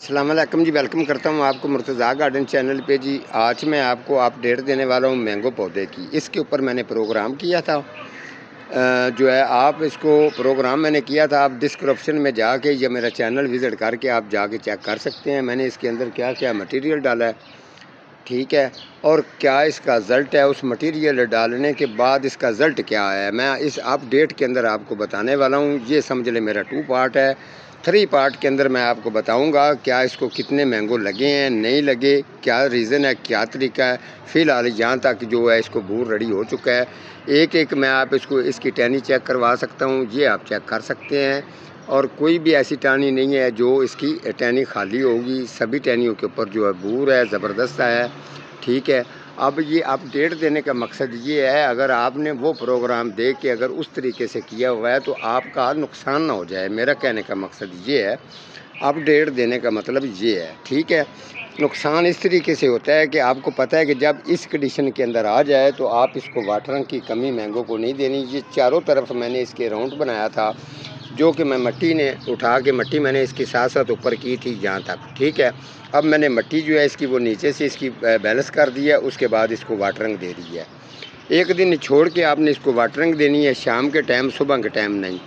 अस्सलाम वालेकुम जी। वेलकम करता हूँ आपको मुर्तज़ा गार्डन चैनल पे जी। आज मैं आपको अपडेट देने वाला हूँ मैंगो पौधे की। इसके ऊपर मैंने प्रोग्राम किया था। जो है आप इसको प्रोग्राम मैंने किया था, आप डिस्क्रिप्शन में जाके या मेरा चैनल विज़िट करके आप जाके चेक कर सकते हैं मैंने इसके अंदर क्या क्या मटेरियल डाला है, ठीक है, और क्या इसका रिज़ल्ट है। उस मटेरियल डालने के बाद इसका रिज़ल्ट क्या है मैं इस अपडेट के अंदर आपको बताने वाला हूँ। ये समझ ले मेरा 2 पार्ट है। 3 पार्ट के अंदर मैं आपको बताऊंगा क्या इसको कितने मैंगो लगे हैं, नहीं लगे, क्या रीज़न है, क्या तरीका है। फ़िलहाल यहाँ तक जो है इसको बूर रेडी हो चुका है। एक एक मैं आप इसको इसकी टहनी चेक करवा सकता हूँ, ये आप चेक कर सकते हैं। और कोई भी ऐसी टहनी नहीं है जो इसकी टहनी खाली होगी, सभी टहनियों के ऊपर जो है बूर है, ज़बरदस्त है, ठीक है। अब ये अपडेट देने का मकसद ये है, अगर आपने वो प्रोग्राम देख के अगर उस तरीके से किया हुआ है तो आपका नुकसान ना हो जाए। मेरा कहने का मकसद ये है, अपडेट देने का मतलब ये है, ठीक है। नुकसान इस तरीके से होता है कि आपको पता है कि जब इस कंडीशन के अंदर आ जाए तो आप इसको वाटरिंग की कमी मैंगो को नहीं देनी। ये चारों तरफ मैंने इसके राउंड बनाया था, जो कि मैं मट्टी ने उठा के मट्टी मैंने इसके साथ साथ ऊपर की थी यहाँ तक, ठीक है। अब मैंने मट्टी जो है इसकी वो नीचे से इसकी बैलेंस कर दिया, उसके बाद इसको वाटरिंग दे दी है। एक दिन छोड़ के आपने इसको वाटरिंग देनी है, शाम के टाइम, सुबह के टाइम नहीं।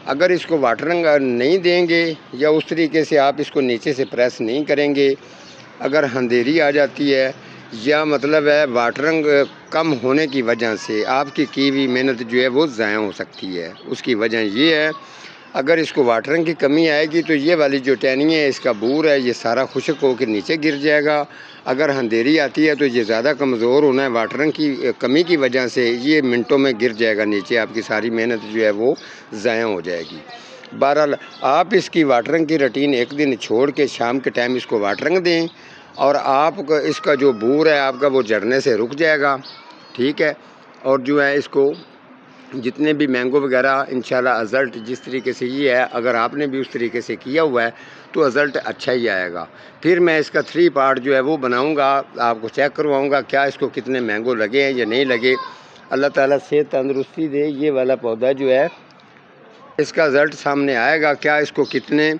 अगर इसको वाटरिंग नहीं देंगे या उस तरीके से आप इसको नीचे से प्रेस नहीं करेंगे, अगर अंधेरी आ जाती है या मतलब है वाटरिंग कम होने की वजह से आपकी की हुई मेहनत जो है वो ज़ाया हो सकती है। उसकी वजह ये है, अगर इसको वाटरिंग की कमी आएगी तो ये वाली जो टहनी है, इसका बूर है, ये सारा खुश्क होकर नीचे गिर जाएगा। अगर अंधेरी आती है तो ये ज़्यादा कमज़ोर होना है, वाटरिंग की कमी की वजह से ये मिनटों में गिर जाएगा नीचे, आपकी सारी मेहनत जो है वो ज़ाया हो जाएगी। बहरहाल आप इसकी वाटरिंग की रूटीन एक दिन छोड़ के शाम के टाइम इसको वाटरिंग दें और आप इसका जो बूर है आपका वो झड़ने से रुक जाएगा, ठीक है। और जो है इसको जितने भी मैंगो वगैरह इंशाल्लाह रिज़ल्ट जिस तरीके से ये है, अगर आपने भी उस तरीके से किया हुआ है तो रिज़ल्ट अच्छा ही आएगा। फिर मैं इसका 3 पार्ट जो है वो बनाऊंगा, आपको चेक करवाऊंगा क्या इसको कितने मैंगो लगे हैं या नहीं लगे। अल्लाह ताला सेहत तंदुरुस्ती दे। ये वाला पौधा जो है इसका रिज़ल्ट सामने आएगा, क्या इसको कितने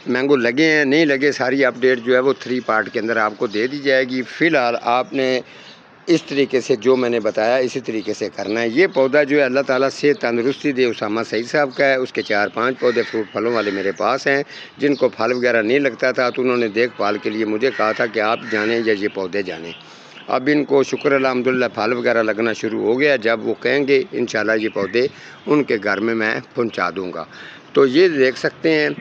मैंगो लगे हैं नहीं लगे, सारी अपडेट जो है वो 3 पार्ट के अंदर आपको दे दी जाएगी। फ़िलहाल आपने इस तरीके से जो मैंने बताया इसी तरीके से करना है। ये पौधा जो है अल्लाह ताला से तंदुरुस्ती दे, उसामा सईद साहब का है। उसके 4-5 पौधे फ्रूट फलों वाले मेरे पास हैं, जिनको फल वगैरह नहीं लगता था तो उन्होंने देखभाल के लिए मुझे कहा था कि आप जानें या ये पौधे जानें। अब इनको शुक्र अल्हम्दुलिल्लाह फल वगैरह लगना शुरू हो गया। जब वो कहेंगे इंशाल्लाह ये पौधे उनके घर में मैं पहुंचा दूंगा। तो ये देख सकते हैं,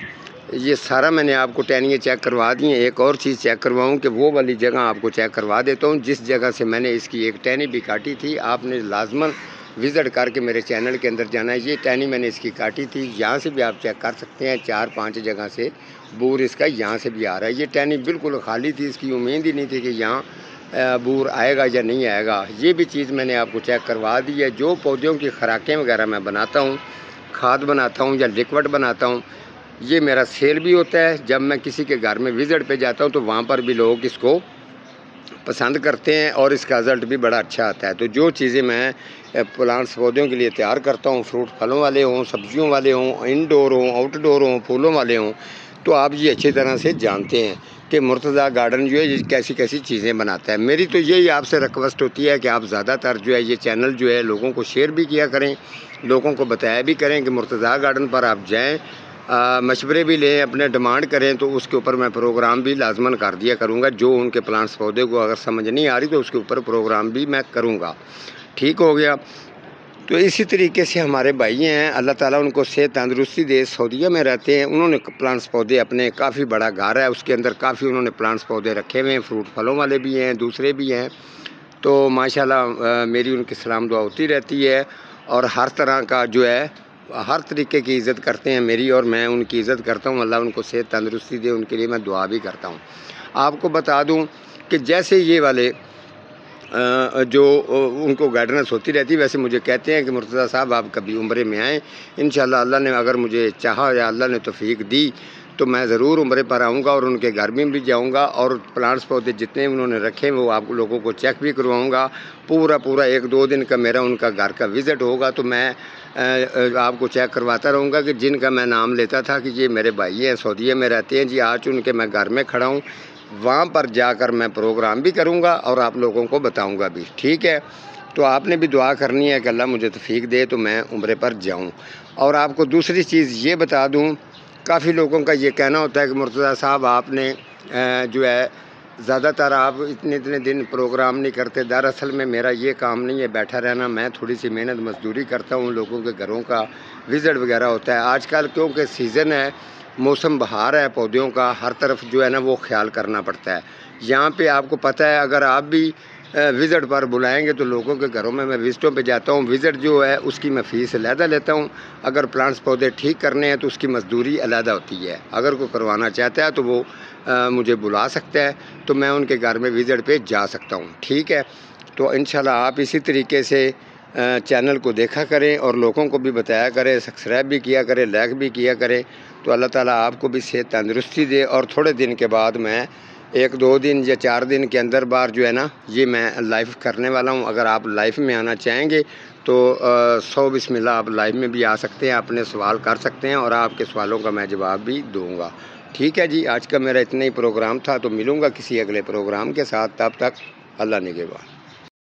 ये सारा मैंने आपको टहनियाँ चेक करवा दी हैं। एक और चीज़ चेक करवाऊँ कि वो वाली जगह आपको चेक करवा देता हूँ जिस जगह से मैंने इसकी एक टहनी भी काटी थी। आपने लाजमन विज़िट करके मेरे चैनल के अंदर जाना है। ये टहनी मैंने इसकी काटी थी, यहाँ से भी आप चेक कर सकते हैं। 4-5 जगह से बूर इसका यहाँ से भी आ रहा है। ये टहनी बिल्कुल खाली थी, इसकी उम्मीद ही नहीं थी कि यहाँ बूर आएगा या नहीं आएगा। ये भी चीज़ मैंने आपको चेक करवा दी है। जो पौधों की खुराकें वगैरह मैं बनाता हूँ, खाद बनाता हूँ या लिक्विड बनाता हूँ, ये मेरा सेल भी होता है। जब मैं किसी के घर में विज़िट पे जाता हूँ तो वहाँ पर भी लोग इसको पसंद करते हैं और इसका रिज़ल्ट भी बड़ा अच्छा आता है। तो जो चीज़ें मैं प्लांट्स पौधों के लिए तैयार करता हूँ, फ्रूट फलों वाले हों, सब्जियों वाले हों, इंडोर हों, आउटडोर हों, फूलों वाले हों, तो आप ये अच्छी तरह से जानते हैं कि मुर्तज़ा गार्डन जो है ये कैसी कैसी चीज़ें बनाता है। मेरी तो यही आपसे रिक्वेस्ट होती है कि आप ज़्यादातर जो है ये चैनल जो है लोगों को शेयर भी किया करें, लोगों को बताया भी करें कि मुर्तज़ा गार्डन पर आप जाएँ, मशवरे भी लें, अपने डिमांड करें तो उसके ऊपर मैं प्रोग्राम भी लाजमन कर दिया करूँगा। जो उनके प्लांट्स पौधे को अगर समझ नहीं आ रही तो उसके ऊपर प्रोग्राम भी मैं करूँगा, ठीक हो गया। तो इसी तरीके से हमारे भाई हैं, अल्लाह ताला उनको सेहत तंदुरुस्ती दे, सऊदीया में रहते हैं। उन्होंने प्लांट्स पौधे अपने काफ़ी बड़ा घर है, उसके अंदर काफ़ी उन्होंने प्लांट्स पौधे रखे हुए हैं, फ्रूट फलों वाले भी हैं, दूसरे भी हैं। तो माशाल्लाह मेरी उनकी सलाम दुआ होती रहती है और हर तरह का जो है हर तरीके की इज़्ज़त करते हैं मेरी, और मैं उनकी इज़्ज़त करता हूँ। अल्लाह उनको सेहत तंदुरुस्ती दे, उनके लिए मैं दुआ भी करता हूँ। आपको बता दूँ कि जैसे ये वाले जो उनको गाइडेंस होती रहती है, वैसे मुझे कहते हैं कि मुर्तज़ा साहब आप कभी उम्रे में आएँ, इंशाल्लाह अल्लाह ने अगर मुझे चाहा या अल्लाह ने तौफ़ीक दी तो मैं ज़रूर उम्रे पर आऊँगा और उनके घर में भी जाऊँगा और प्लांट्स पौधे जितने उन्होंने रखे हैं वो आप लोगों को चेक भी करवाऊँगा। पूरा 1-2 दिन का मेरा उनका घर का विज़िट होगा। तो मैं आपको चेक करवाता रहूँगा कि जिनका मैं नाम लेता था कि ये मेरे भाई हैं, सऊदीया में रहते हैं जी, आज उनके मैं घर में खड़ा हूँ, वहाँ पर जाकर मैं प्रोग्राम भी करूँगा और आप लोगों को बताऊँगा भी। ठीक है, तो आपने भी दुआ करनी है कि अल्लाह मुझे तौफीक दे तो मैं उम्रे पर जाऊँ। और आपको दूसरी चीज़ ये बता दूँ, काफ़ी लोगों का ये कहना होता है कि मुर्तज़ा साहब आपने जो है ज़्यादातर आप इतने दिन प्रोग्राम नहीं करते। दरअसल में मेरा ये काम नहीं है बैठा रहना, मैं थोड़ी सी मेहनत मजदूरी करता हूँ, लोगों के घरों का विज़िट वगैरह होता है। आजकल क्योंकि सीज़न है, मौसम बहार है पौधों का, हर तरफ जो है ना वो ख्याल करना पड़ता है। यहाँ पे आपको पता है, अगर आप भी विज़िट पर बुलाएंगे तो लोगों के घरों में मैं विज़िटों पे जाता हूँ। विज़िट जो है उसकी मैं फ़ीस अलहदा लेता हूँ। अगर प्लांट्स पौधे ठीक करने हैं तो उसकी मजदूरी अलहदा होती है। अगर कोई करवाना चाहता है तो वो मुझे बुला सकता है, तो मैं उनके घर में विज़िट पे जा सकता हूँ। ठीक है, तो इंशाल्लाह आप इसी तरीके से चैनल को देखा करें और लोगों को भी बताया करें, सब्सक्राइब भी किया करें, लाइक भी किया करें। तो अल्लाह ताला आपको भी सेहत तंदुरुस्ती दे। और थोड़े दिन के बाद मैं 1-2 दिन या 4 दिन के अंदर बार जो है ना ये मैं लाइव करने वाला हूँ। अगर आप लाइव में आना चाहेंगे तो 100 बिस्मिल्लाह आप लाइव में भी आ सकते हैं, अपने सवाल कर सकते हैं और आपके सवालों का मैं जवाब भी दूँगा। ठीक है जी, आज का मेरा इतना ही प्रोग्राम था, तो मिलूँगा किसी अगले प्रोग्राम के साथ। तब तक अल्लाह निगहबान।